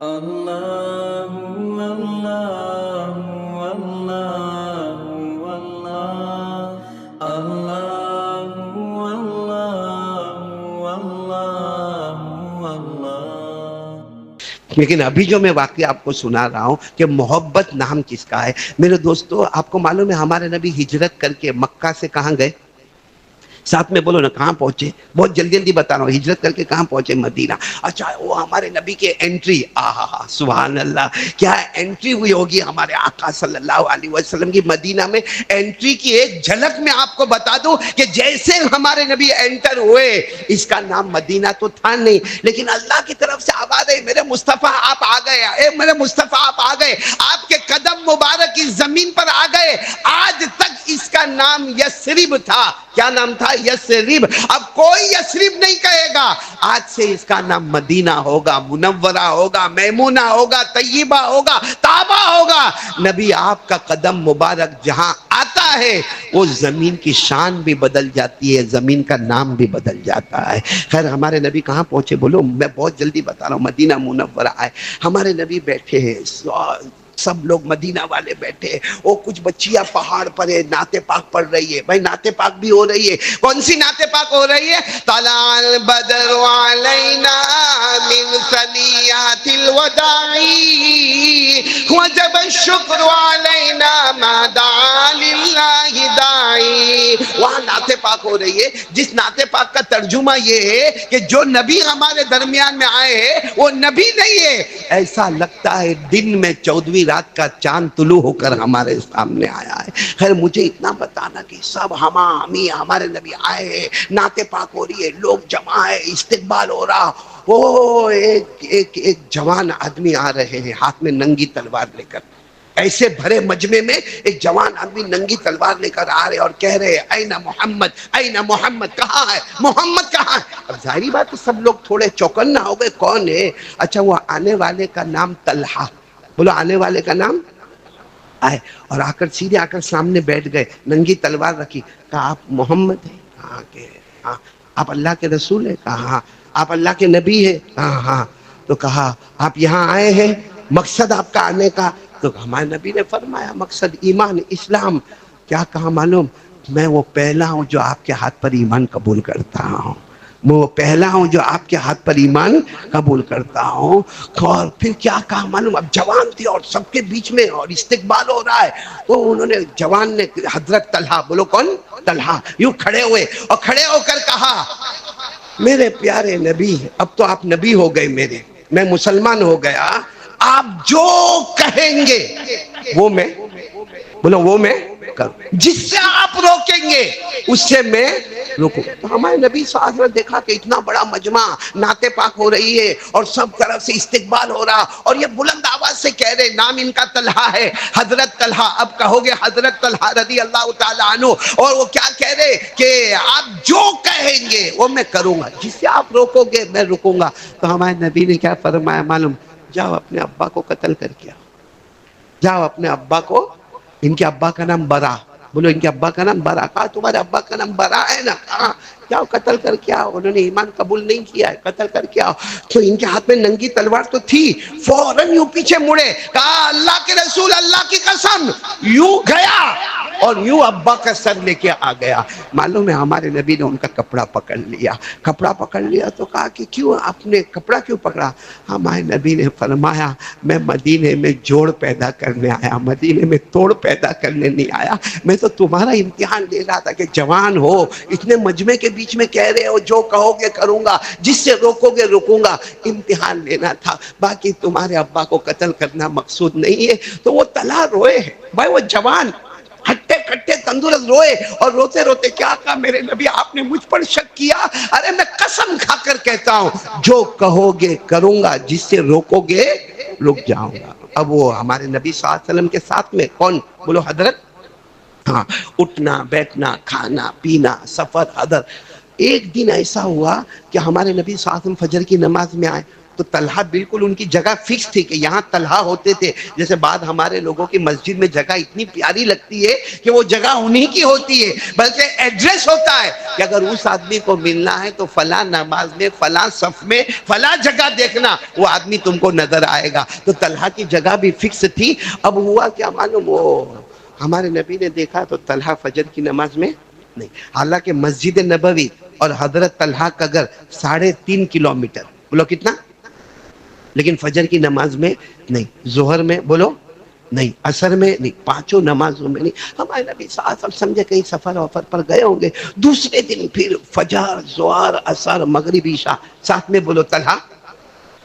اللہ اللہ اللہ اللہ اللہ اللہ اللہ۔ لیکن ابھی جو میں واقعہ آپ کو سنا رہا ہوں کہ محبت نام کس کا ہے، میرے دوستو آپ کو معلوم ہے ہمارے نبی ہجرت کر کے مکہ سے کہاں گئے؟ ساتھ میں بولو نا، کہاں پہنچے؟ بہت جلدی جلدی بتا رہا ہوں، ہجرت کر کے کہاں پہنچے؟ مدینہ۔ اچھا، وہ ہمارے نبی کے انٹری، آہا سبحان اللہ، کیا انٹری ہوئی ہوگی ہمارے آقا صلی اللہ علیہ وسلم کی مدینہ میں۔ انٹری کی ایک جھلک میں آپ کو بتا دوں کہ جیسے ہمارے نبی انٹر ہوئے، اس کا نام مدینہ تو تھا نہیں، لیکن اللہ کی طرف سے آواز ہے، میرے مصطفیٰ آپ آ گئے، اے میرے مصطفیٰ آپ آ گئے، آپ کے قدم مبارک اس زمین پر آ گئے۔ آج تک اس کا نام یثرب تھا۔ کیا نام تھا؟ یثرب۔ اب کوئی یثرب نہیں کہے گا، آج سے اس کا نام مدینہ ہوگا، منورہ ہوگا، میمونہ ہوگا، طیبہ ہوگا، طابہ ہوگا۔ نبی آپ کا قدم مبارک جہاں آتا ہے وہ زمین کی شان بھی بدل جاتی ہے، زمین کا نام بھی بدل جاتا ہے۔ خیر ہمارے نبی کہاں پہنچے بولو؟ میں بہت جلدی بتا رہا ہوں، مدینہ منورہ آئے۔ ہمارے نبی بیٹھے ہیں، سب لوگ مدینہ والے بیٹھے، وہ کچھ بچیاں پہاڑ پر ہے، نعت پاک پڑھ رہی ہے۔ بھائی نعت پاک بھی ہو رہی ہے، کون سی نعت پاک ہو رہی ہے؟ طلع البدر علینا من ثنیات الوداع وجب الشکر علینا ما دعا للہ داعی۔ وہاں نعت پاک ہو رہی ہے، جس نعت پاک کا ترجمہ یہ ہے کہ جو نبی ہمارے درمیان میں آئے ہیں وہ نبی نہیں ہے، ایسا لگتا ہے دن میں 14ویں رات کا چاند طلوع ہو کر ہمارے سامنے آیا ہے۔ خیر مجھے اتنا بتانا کہ سب ہمیں ہمارے نبی آئے ہیں، نعت پاک ہو رہی ہے، لوگ جمع ہے، استقبال ہو رہا۔ وہ ایک جوان آدمی آ رہے ہیں ہاتھ میں ننگی تلوار لے کر، ایسے بھرے مجمع میں ایک جوان آدمی ننگی تلوار لے کر آ رہے اور کہہ رہے این محمد، این محمد، کہاں ہے محمد، کہاں ہے؟ اب ظاہری بات ہے سب لوگ تھوڑے چوکنا ہو گئے، کون ہے؟ اچھا وہ آنے والے کا نام طلحہ، بولو آنے والے کا نام آئے، اور آ کر سیدھے آ کر سامنے بیٹھ گئے، ننگی تلوار رکھی، کہا آپ محمد ہیں؟ کہا کہ ہاں۔ آپ اللہ کے رسول ہیں؟ کہا ہاں۔ آپ اللہ کے نبی ہیں؟ کہا ہاں۔ تو کہا آپ یہاں آئے ہیں، مقصد آپ کا آنے کا؟ تو ہمارے نبی نے فرمایا مقصد ایمان اسلام۔ کیا کہا معلوم؟ میں وہ پہلا ہوں جو آپ کے ہاتھ پر ایمان قبول کرتا ہوں، میں وہ پہلا ہوں جو آپ کے ہاتھ پر ایمان قبول کرتا ہوں۔ اور پھر کیا کہا معلوم؟ اب جوان تھی اور سب کے بیچ میں اور استقبال ہو رہا ہے، تو انہوں نے جوان نے حضرت طلحہ، بولو کون؟ طلحہ، یوں کھڑے ہوئے اور کھڑے ہو کر کہا میرے پیارے نبی، اب تو آپ نبی ہو گئے میرے، میں مسلمان ہو گیا، آپ جو کہیں گے وہ میں، بولو وہ میں کروں، جس سے آپ روکیں گے اس سے میں روکوں۔ تو ہمارے نبی صلی اللہ علیہ وسلم دیکھا کہ اتنا بڑا مجمع، نعت پاک ہو رہی ہے اور سب طرف سے استقبال ہو رہا، اور یہ بلند آواز سے کہہ رہے، نام ان کا طلحہ ہے، حضرت طلحہ، اب کہو گے حضرت طلحہ رضی اللہ تعالیٰ عنہ، اور وہ کیا کہہ رہے کہ آپ جو کہیں گے وہ میں کروں گا، جس سے آپ روکو گے میں رکوں گا۔ تو ہمارے نبی نے کیا فرمایا معلوم؟ جاؤ اپنے ابا کو قتل کر کے آؤ، جاؤ اپنے ابا کو، ان کے ابا کا نام برا، بولو ان کے ابا کا نام برا، کہا تمہارے ابا کا نام برا ہے نا، کہا جاؤ قتل کر کے آؤ، انہوں نے ایمان قبول نہیں کیا ہے، قتل کر کے آؤ۔ تو ان کے ہاتھ میں ننگی تلوار تو تھی، فوراً یوں پیچھے مڑے، کہا اللہ کے رسول اللہ کی قسم، یوں گیا اور یوں ابا کا سر لے کے آ گیا۔ معلوم ہے ہمارے نبی نے ان کا کپڑا پکڑ لیا، کپڑا پکڑ لیا تو کہا کہ کیوں آپ نے کپڑا کیوں پکڑا؟ ہمارے نبی نے فرمایا میں مدینے میں جوڑ پیدا کرنے آیا، مدینے میں توڑ پیدا کرنے نہیں آیا، میں تو تمہارا امتحان لے رہا تھا کہ جوان ہو، اتنے مجمع کے بیچ میں کہہ رہے ہو جو کہو گے کروں گا، جس سے روکو گے رکوں گا، امتحان لینا تھا، باقی تمہارے ابا کو قتل کرنا مقصود نہیں ہے۔ تو وہ طلحہ روئے، بھائی وہ جوان ہٹے کٹے تندرست روئے، اور روتے روتے کیا کہا میرے نبی آپ نے مجھ پر شک کیا؟ ارے میں قسم کھا کر کہتا ہوں جو کہو گے کروں گا، جس سے روکو گے رک جاؤں گا۔ اب وہ ہمارے نبی صلی اللہ علیہ وسلم کے ساتھ میں کون؟ بولو حضرت، ہاں، اٹھنا بیٹھنا کھانا پینا سفر حضر۔ ایک دن ایسا ہوا کہ ہمارے نبی صلی اللہ علیہ وسلم فجر کی نماز میں آئے، تو طلحہ بالکل ان کی جگہ فکس تھی کہ یہاں طلحہ ہوتے تھے. جیسے بعد ہمارے لوگوں کی مسجد میں جگہ اتنی پیاری لگتی ہے کہ وہ جگہ انہی کی ہوتی ہے، بلکہ ایڈریس ہوتا ہے کہ اگر اس آدمی کو ملنا ہے تو فلاں نماز میں فلاں صف میں فلاں جگہ دیکھنا، وہ آدمی تم کو نظر آئے گا. تو طلحہ کی جگہ بھی فکس تھی. اب ہوا کیا معلوم، وہ ہمارے نبی نے دیکھا تو طلحہ فجر کی نماز میں نہیں. حالانکہ مسجد نبوی اور حضرت طلحہ کا گھر 3.5 کلومیٹر، بولو کتنا، لیکن فجر کی نماز میں نہیں، ظہر میں بولو نہیں، عصر میں نہیں، پانچوں نمازوں میں نہیں. ہمارے نبی صلی اللہ علیہ وسلم سمجھے کہیں سفر وفر پر گئے ہوں گے. دوسرے دن پھر فجر، ظہر، عصر، مغرب، عشاء ساتھ میں بولو طلحہ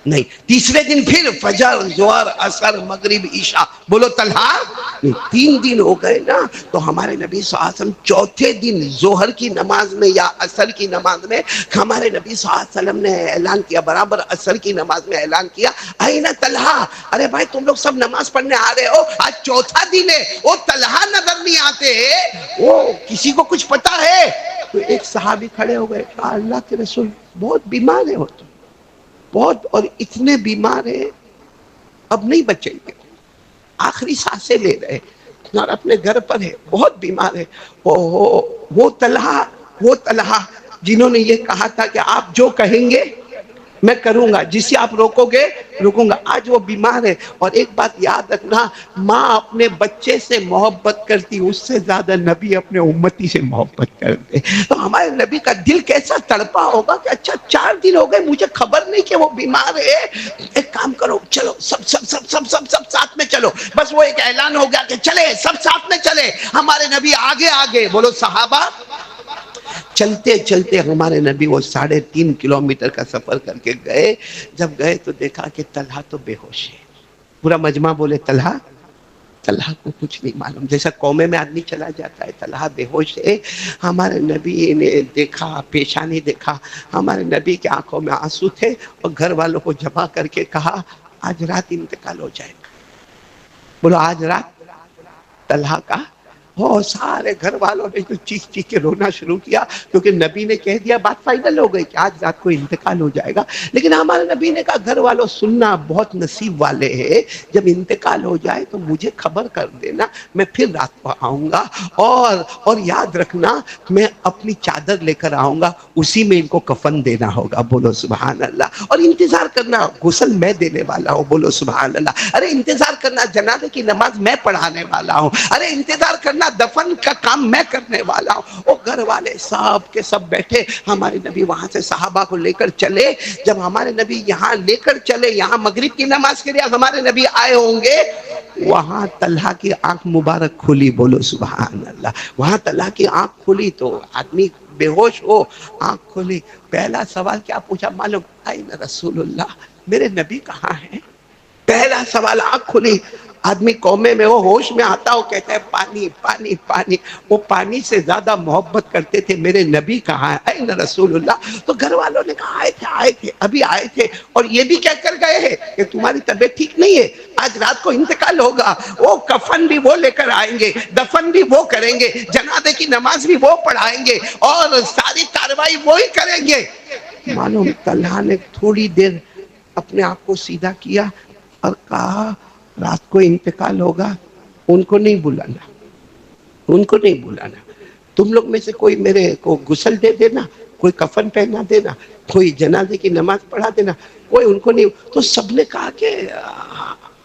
نہیں. تیسرے دن پھر فجر، ظہر، عصر، مغرب، عشاء بولو طلحہ نہیں. 3 دن ہو گئے نا. تو ہمارے نبی صلی اللہ علیہ وسلم چوتھے دن ظہر کی نماز میں یا عصر کی نماز میں ہمارے نبی صلی اللہ علیہ وسلم نے اعلان کیا، برابر عصر کی نماز میں اعلان کیا، آئین طلحہ، ارے بھائی تم لوگ سب نماز پڑھنے آ رہے ہو، آج چوتھا دن ہے، وہ طلحہ نظر نہیں آتے، وہ کسی کو کچھ پتا ہے؟ تو ایک صحابی کھڑے ہو گئے، کہا اللہ کے رسول بہت بیمار ہے وہ تو بہت، اور اتنے بیمار ہیں اب نہیں بچیں گے، آخری سانسیں لے رہے اور اپنے گھر پر ہے، بہت بیمار ہے. وہ طلحہ جنہوں نے یہ کہا تھا کہ آپ جو کہیں گے میں کروں گا، جسے آپ روکو گے رکوں گا، آج وہ بیمار ہے. اور ایک بات یاد رکھنا، ماں اپنے بچے سے محبت کرتی، اس سے زیادہ نبی اپنے امتی سے محبت کرتے. تو ہمارے نبی کا دل کیسا تڑپا ہوگا کہ اچھا 4 دن ہو گئے مجھے خبر نہیں کہ وہ بیمار ہے، ایک کام کرو چلو سب سب سب سب سب سب ساتھ میں چلو. بس وہ ایک اعلان ہو گیا کہ چلے سب ساتھ میں چلے. ہمارے نبی آگے آگے، بولو صحابہ. چلتے چلتے ہمارے نبی وہ 3.5 کلومیٹر کا سفر کر کے گئے. جب گئے تو دیکھا کہ طلحہ تو بے ہوش ہے. پورا مجمع بولے طلحہ کو کچھ نہیں معلوم، جیسا قومے میں آدمی چلا جاتا ہے، طلحہ بے ہوش ہے. ہمارے نبی نے دیکھا، پیشانی دیکھا، ہمارے نبی کی آنکھوں میں آنسو تھے، اور گھر والوں کو جمع کر کے کہا آج رات انتقال ہو جائے گا. بولو آج رات طلحہ کا سارے گھر والوں نے تو چیخ چیخ کے رونا شروع کیا، کیونکہ نبی نے کہہ دیا، بات فائنل ہو گئی کہ آج رات کو انتقال ہو جائے گا. لیکن ہمارے نبی نے کہا گھر والوں سننا، بہت نصیب والے ہیں، جب انتقال ہو جائے تو مجھے خبر کر دینا، میں پھر رات کو آؤں گا، اور یاد رکھنا میں اپنی چادر لے کر آؤں گا، اسی میں ان کو کفن دینا ہوگا. بولو سبحان اللہ. اور انتظار کرنا، غسل میں دینے والا ہوں. بولو سبحان اللہ. ارے انتظار کرنا، جنازے کی نماز میں پڑھانے والا ہوں. ارے انتظار کرنا، دفن کا کام میں کرنے والا ہوں. وہ گھر والے سب کے سب بیٹھے. ہمارے نبی وہاں سے صحابہ کو لے کر چلے. جب ہمارے نبی یہاں لے کر چلے، یہاں مغرب کی نماز کے لیے ہمارے نبی آئے ہوں گے، وہاں طلحہ کی آنکھ مبارک کھلی. بولو سبحان اللہ. وہاں طلحہ کی آنکھ کھلی تو آدمی بے ہوش ہو، آنکھ کھلی. پہلا سوال کیا پوچھا معلوم؟ آئین رسول اللہ، میرے نبی کہاں ہیں؟ پہلا سوال. آنکھ کھلی. آدمی قومے میں وہ ہوش میں آتا ہو کہتا ہے پانی پانی پانی. وہ پانی سے زیادہ محبت کرتے تھے میرے نبی کہاں ہے؟ این رسول اللہ. تو گھر والوں نے کہا آئے تھے ابھی آئے تھے، اور یہ بھی کہہ کر گئے ہیں کہ تمہاری طبیعت ٹھیک نہیں ہے، آج رات کو انتقال ہوگا. وہ کفن بھی وہ لے کر آئیں گے، دفن بھی وہ کریں گے، جنازے کی نماز بھی وہ پڑھائیں گے، اور ساری کاروائی وہی کریں گے. معلوم طلحہ نے تھوڑی دیر اپنے آپ کو سیدھا کیا اور کہا رات کو انتقال ہوگا، ان کو نہیں بلانا، ان کو نہیں بلانا. تم لوگ میں سے کوئی میرے کو غسل دے دینا، کوئی کفن پہنا دینا، کوئی جنازے کی نماز پڑھا دینا. کوئی ان کو نہیں. تو سب نے کہا کہ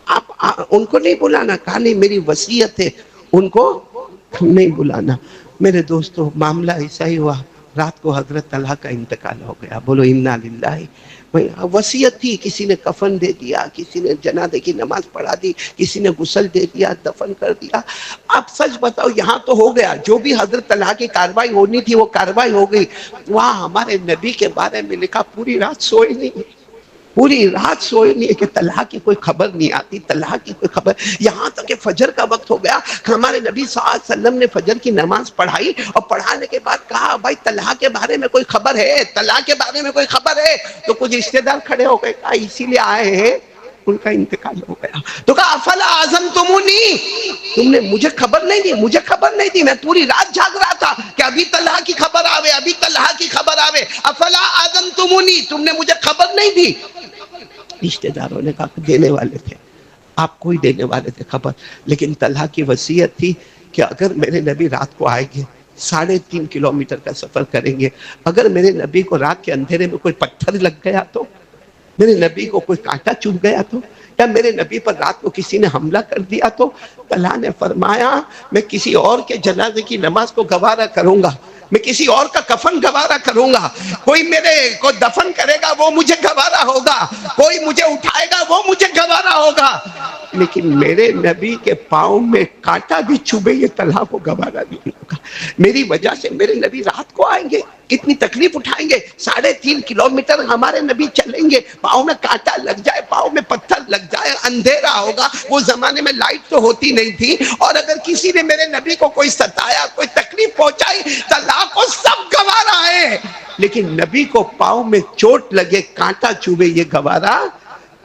آپ ان کو نہیں بلانا. کہا نہیں، میری وصیت ہے ان کو نہیں بلانا. میرے دوستو معاملہ ایسا ہی ہوا. رات کو حضرت طلحہ کا انتقال ہو گیا. بولو انا للہ. وصیت تھی، کسی نے کفن دے دیا، کسی نے جنازے کی نماز پڑھا دی، کسی نے غسل دے دیا، دفن کر دیا. اب سچ بتاؤ، یہاں تو ہو گیا، جو بھی حضرت طلحہ کی کاروائی ہونی تھی وہ کاروائی ہو گئی. وہاں ہمارے نبی کے بارے میں لکھا پوری رات سوئے نہیں، پوری رات سوئے نہیں، کہ طلحہ کی کوئی خبر نہیں آتی، طلحہ کی کوئی خبر. یہاں تک کہ فجر کا وقت ہو گیا، ہمارے نبی صلی اللہ علیہ وسلم نے فجر کی نماز پڑھائی، اور پڑھانے کے بعد کہا بھائی طلحہ کے بارے میں کوئی خبر ہے؟ طلحہ کے بارے میں کوئی خبر ہے؟ تو کچھ رشتے دار کھڑے ہو گئے. کہا اسی لیے آئے ہیں، ان کا انتقال ہو گیا. تو کہا افلا اعظمتمونی، تم نے مجھے خبر نہیں دی، مجھے خبر نہیں دی. میں پوری رات جاگ رہا تھا کہ ابھی طلحہ کی خبر آوے، ابھی طلحہ کی خبر آوے. افلا اعظمتمونی، تم نے مجھے خبر نہیں دی. رشتے داروں نے کہا کہ دینے والے تھے، آپ کو ہی دینے والے تھے خبر، لیکن طلحہ کی وصیت تھی کہ اگر میرے نبی رات کو آئیں گے 3.5 کلومیٹر کا سفر کریں گے، اگر میرے نبی کو رات کے اندھیرے میں کوئی پتھر لگ گیا تو، میرے نبی کو کوئی کانٹا چبھ گیا تو، یا میرے نبی پر رات کو کسی نے حملہ کر دیا تو، طلحہ نے فرمایا میں کسی اور کے جنازے کی نماز کو گوارا کروں گا، میں کسی اور کا کفن گوارا کروں گا، کوئی میرے کو دفن کرے گا وہ مجھے گوارا ہوگا، کوئی مجھے اٹھائے گا وہ مجھے گوارا ہوگا، لیکن میرے نبی کے پاؤں میں کانٹا بھی چبھے یہ طلحہ کو گوارا نہیں ہوگا۔ میری وجہ سے میرے نبی رات کو آئیں گے، کتنی تکلیف اٹھائیں گے، 3.5 کلومیٹر ہمارے نبی چلیں گے، پاؤں میں کانٹا لگ جائے، پاؤں میں پتھر لگ جائے، اندھیرا ہوگا، وہ زمانے میں لائٹ تو ہوتی نہیں تھی، اور اگر کسی نے میرے نبی کو کوئی ستایا، کوئی تکلیف پہنچائی، طلحہ کو سب گوارا ہے، لیکن نبی کو پاؤں میں چوٹ لگے، کانٹا چوبے، یہ گوارا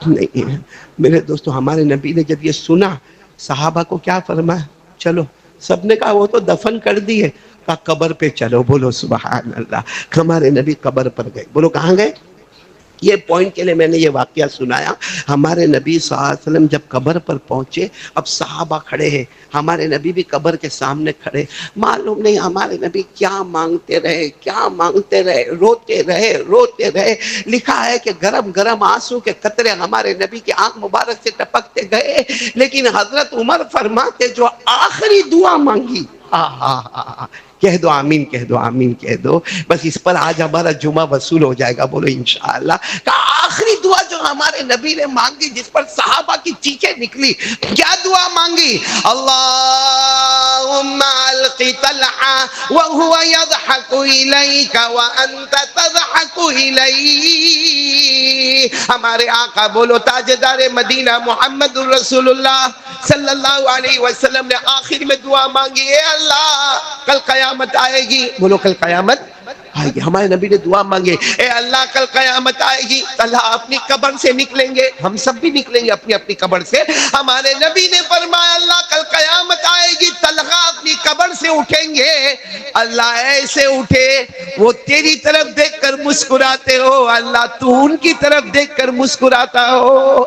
نہیں ہے۔ میرے دوستو، ہمارے نبی نے جب یہ سنا، صحابہ کو کیا فرمایا؟ چلو، سب نے کہا وہ تو دفن کر دیے، کہا قبر پہ چلو، بولو سبحان اللہ۔ ہمارے نبی قبر پر گئے، بولو کہاں گئے؟ یہ پوائنٹ کے لیے میں نے یہ واقعہ سنایا۔ ہمارے نبی صلی اللہ علیہ وسلم جب قبر پر پہنچے، اب صحابہ کھڑے ہیں، ہمارے نبی بھی قبر کے سامنے کھڑے، معلوم نہیں ہمارے نبی کیا مانگتے رہے، کیا مانگتے رہے، روتے رہے، روتے رہے۔ لکھا ہے کہ گرم گرم آنسو کے قطرے ہمارے نبی کی آنکھ مبارک سے ٹپکتے گئے، لیکن حضرت عمر فرماتے جو آخری دعا مانگی، کہہ دو آمین، کہہ دو آمین، کہہ دو، بس اس پر آج ہمارا جمعہ وصول ہو جائے گا، بولو انشاءاللہ۔ کہ آخری دعا جو ہمارے نبی نے مانگی، جس پر صحابہ کی چیخیں نکلی، کیا دعا مانگی؟ اللہم القی طلحہ وہو یضحک الیک وانت تضحک الیہ۔ ہمارے آقا بولو تاجدار مدینہ محمد الرسول اللہ صلی اللہ علیہ وسلم نے آخر میں دعا مانگی، اے اللہ کل قیامت آئے گی، بولو کل قیامت آئے گی۔ ہمارے نبی نے دعا مانگے، اے اللہ کل قیامت آئے گی، طلحہ اپنی قبر سے نکلیں گے، ہم سب بھی نکلیں گے اپنی اپنی قبر سے۔ ہمارے نبی نے فرمایا اللہ کل قیامت آئے گی، طلحہ اپنی قبر سے اٹھیں گے، اللہ ایسے اٹھے وہ تیری طرف دیکھ کر مسکراتے ہو، اللہ تو ان کی طرف دیکھ کر مسکراتا ہو۔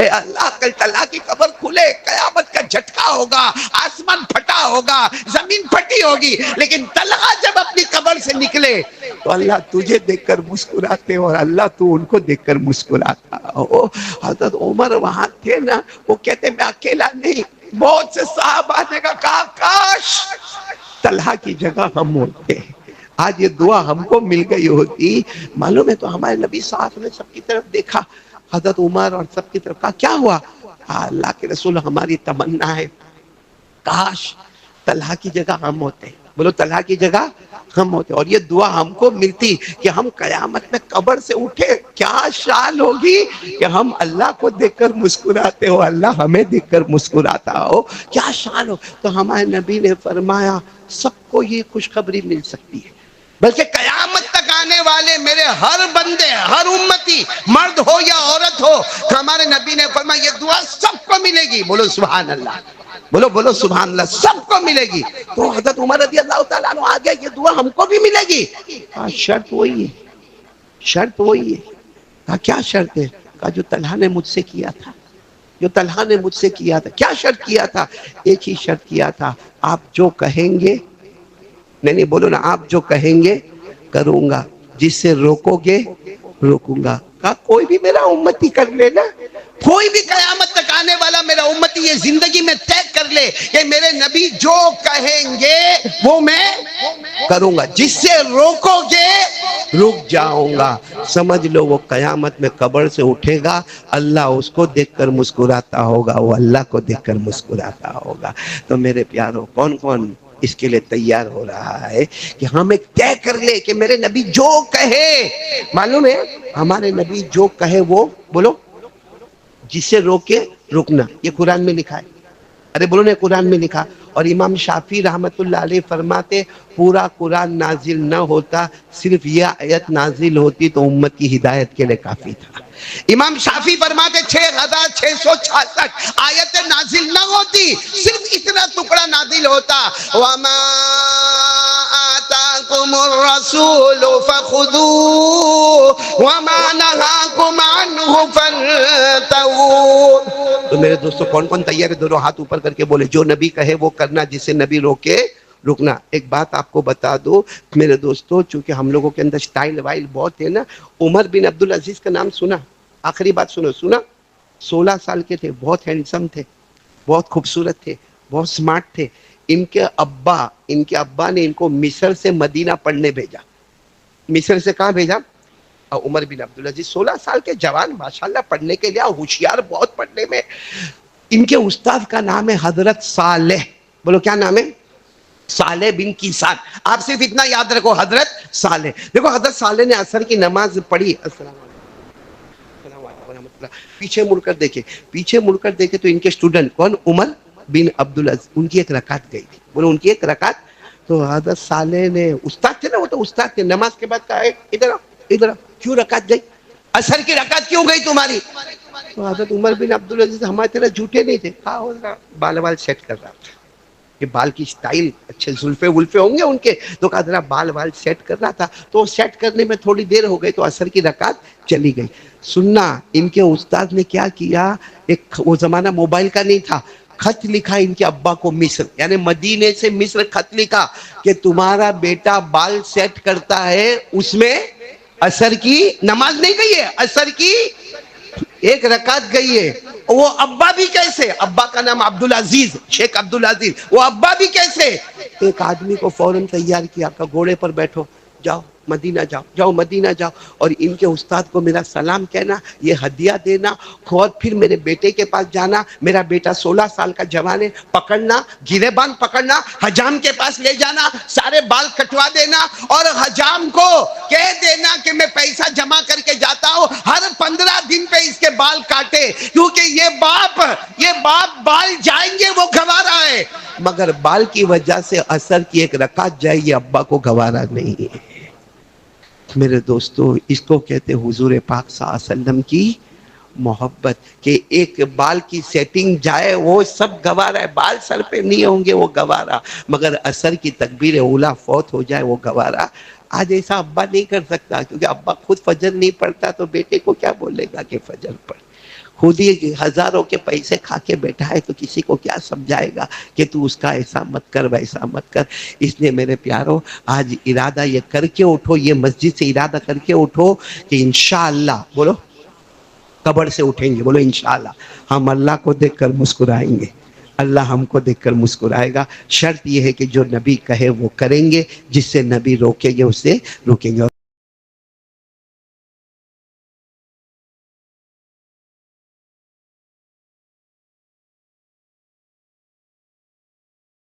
اے اللہ کل طلحہ کی قبر کھلے، قیامت کا جھٹکا ہوگا، آسمان پھٹا ہوگا، زمین پھٹی ہوگی، لیکن طلحہ جب اپنی قبر سے نکلے تو اللہ تجھے دیکھ کر مسکراتے ہو اور اللہ تو ان کو دیکھ کر مسکراتا ہو۔ حضرت عمر وہاں تھے نا، وہ کہتے میں اکیلا نہیں، بہت سے صحابہ نے کہا کاش طلحہ کی جگہ ہم ہوتے، آج یہ دعا ہم کو مل گئی ہوتی۔ معلوم ہے تو ہمارے نبی صلی اللہ علیہ وسلم نے سب کی طرف دیکھا، حضرت عمر اور سب کی طرف، کہا کیا ہوا؟ اللہ کے رسول ہماری تمنا ہے کاش طلحہ کی جگہ ہم ہوتے، بولو طلحہ کی جگہ ہم ہوتے، اور یہ دعا ہم کو ملتی کہ ہم قیامت میں قبر سے اٹھے، کیا شان ہوگی کہ ہم اللہ کو دیکھ کر مسکراتے ہو، اللہ ہمیں دیکھ کر مسکراتا ہو، کیا شان ہو۔ تو ہمارے نبی نے فرمایا سب کو یہ خوشخبری مل سکتی ہے، بلکہ قیامت تک آنے والے میرے ہر بندے، ہر امتی، مرد ہو یا عورت ہو، ہمارے نبی نے فرمایا یہ دعا سب کو ملے گی، بولو سبحان اللہ، بولو بولو سبحان اللہ، سب کو ملے گی۔ تو حضرت عمر رضی اللہ تعالیٰ عنہ آگے یہ دعا ہم کو بھی ملے گی، شرط وہی ہے، شرط وہی ہے۔ کہا کیا شرط ہے؟ کہا جو طلحہ نے مجھ سے کیا تھا، جو طلحہ نے مجھ سے کیا تھا۔ کیا شرط کیا تھا؟ ایک ہی شرط کیا تھا، آپ جو کہیں گے، نہیں بولو نا، آپ جو کہیں گے کروں گا، جس سے روکو گے روکوں گا۔ کہا کوئی بھی میرا امتی کر لینا، کوئی بھی قیامت تک آنے والا میرا امتی یہ زندگی میں طے کر لے کہ میرے نبی جو کہیں گے وہ میں کروں گا، جس سے روکو گے رک جاؤں گا۔ سمجھ لو وہ قیامت میں قبر سے اٹھے گا، اللہ اس کو دیکھ کر مسکراتا ہوگا، وہ اللہ کو دیکھ کر مسکراتا ہوگا۔ تو میرے پیارو، کون کون اس کے لیے تیار ہو رہا ہے کہ ہم ایک طے کر لے کہ میرے نبی جو کہے، معلوم ہے ہمارے نبی جو کہے وہ، بولو جس سے روکے رکنا، یہ قرآن میں لکھا ہے، ارے بولو نے قرآن میں لکھا۔ اور امام شافعی رحمت اللہ علیہ فرماتے پورا قرآن نازل نہ ہوتا، صرف یہ آیت نازل ہوتی تو امت کی ہدایت کے لیے کافی تھا۔ امام شافعی فرماتے 6666 آیت نازل نہ ہوتی، صرف اتنا ٹکڑا نازل ہوتا، وَمَا آتَاكُمْ آتاکم الرسول فخذوه وما نهاکم عنہ فانتہوا۔ تو میرے دوستو کون کون تیار ہے؟ دونوں ہاتھ اوپر کر کے بولے جو نبی کہے وہ کرنا، جسے نبی روکے رکنا۔ ایک بات آپ کو بتا دو میرے دوستو، چونکہ ہم لوگوں کے اندر سٹائل وائل بہت ہے نا، عمر بن عبدالعزیز کا نام سنا؟ آخری بات سنا؟ 16 سال کے تھے، بہت ہینڈسم تھے، بہت خوبصورت تھے، بہت سمارٹ تھے۔ ان کے ابا نے ان کو مصر سے مدینہ پڑھنے بھیجا۔ مصر سے کہاں بھیجا؟ عمر بن عبدالعزیز 16 سال کے جوان، ماشاءاللہ پڑھنے کے لیے ہوشیار بہت پڑھنے میں۔ ان کے استاد کا نام ہے حضرت صالح، بولو کیا نام ہے؟ صالح بن کیسان۔ آپ صرف اتنا یاد رکھو، حضرت صالح۔ دیکھو حضرت صالح نے عصر کی نماز پڑھی، السلام علیکم ورحمۃ اللہ، پیچھے مڑ کر دیکھے تو ان کے اسٹوڈنٹ کون؟ عمر بن عبدالعزیز، ان کی ایک رکعت گئی تھی، بولو ان کی ایک رکعت۔ تو حضرت صالح نے، استاد تھے نا وہ، تو استاد تھے، نماز کے بعد کہا ادھر کیوں رکعت گئی؟ عصر کی رکعت کیوں گئی تمہاری؟ تو حضرت عمر بن عبدالعزیز ہمارے طرح جھوٹے نہیں تھے، کہا بال سیٹ کر رہا تھا کہ بال کی سٹائل اچھے زلفے ولفے ہوں گے ان کے، تو کہا ذرا بال سیٹ کر رہا تھا، تو سیٹ کرنے میں تھوڑی دیر ہو گئی تو عصر کی رکعت چلی گئی۔ سننا، ان کے استاد نے کیا کیا، ایک وہ زمانہ موبائل کا نہیں تھا، خط لکھا ان کے ابا کو مصر، یعنی مدینے سے مصر خط لکھا کہ تمہارا بیٹا بال سیٹ کرتا ہے، اس میں عصر کی نماز نہیں گئی ہے، عصر کی ایک رکعت گئی ہے۔ وہ ابا بھی کیسے؟ ابا کا نام عبدالعزیز، شیخ عبدالعزیز، وہ ابا بھی کیسے؟ ایک آدمی کو فوراً تیار کیا کہ گھوڑے پر بیٹھو، جاؤ مدینہ جاؤ مدینہ جاؤ، اور ان کے استاد کو میرا سلام کہنا، یہ ہدیہ دینا، اور پھر میرے بیٹے کے پاس جانا، میرا بیٹا 16 سال کا جوان ہے، پکڑنا، گریبان پکڑنا، حجام کے پاس لے جانا، سارے بال کٹوا دینا، اور حجام کو کہہ دینا کہ میں پیسہ جمع کر کے جاتا ہوں، ہر 15 دن پہ اس کے بال کاٹے، کیونکہ یہ باپ بال جائیں گے وہ گوارا ہے، مگر بال کی وجہ سے عصر کی ایک رکعت جائے، یہ ابا کو گوارا نہیں ہے۔ میرے دوستو، اس کو کہتے حضور پاک صلی اللہ علیہ وسلم کی محبت، کہ ایک بال کی سیٹنگ جائے وہ سب گوارا ہے، بال سر پہ نہیں ہوں گے وہ گوارا، مگر عصر کی تکبیر اولیٰ فوت ہو جائے وہ گوارا۔ آج ایسا ابا نہیں کر سکتا، کیونکہ ابا خود فجر نہیں پڑھتا تو بیٹے کو کیا بولے گا کہ فجر پڑھ، خود ہی ہزاروں کے پیسے کھا کے بیٹھا ہے تو کسی کو کیا سمجھائے گا کہ تو اس کا ایسا مت کر ویسا مت کر۔ اس لیے میرے پیارو، آج ارادہ یہ کر کے اٹھو، یہ مسجد سے ارادہ کر کے اٹھو کہ انشاءاللہ، بولو قبر سے اٹھیں گے، بولو انشاءاللہ ہم اللہ کو دیکھ کر مسکرائیں گے، اللہ ہم کو دیکھ کر مسکرائے گا۔ شرط یہ ہے کہ جو نبی کہے وہ کریں گے، جس سے نبی روکیں گے اسے روکیں گے۔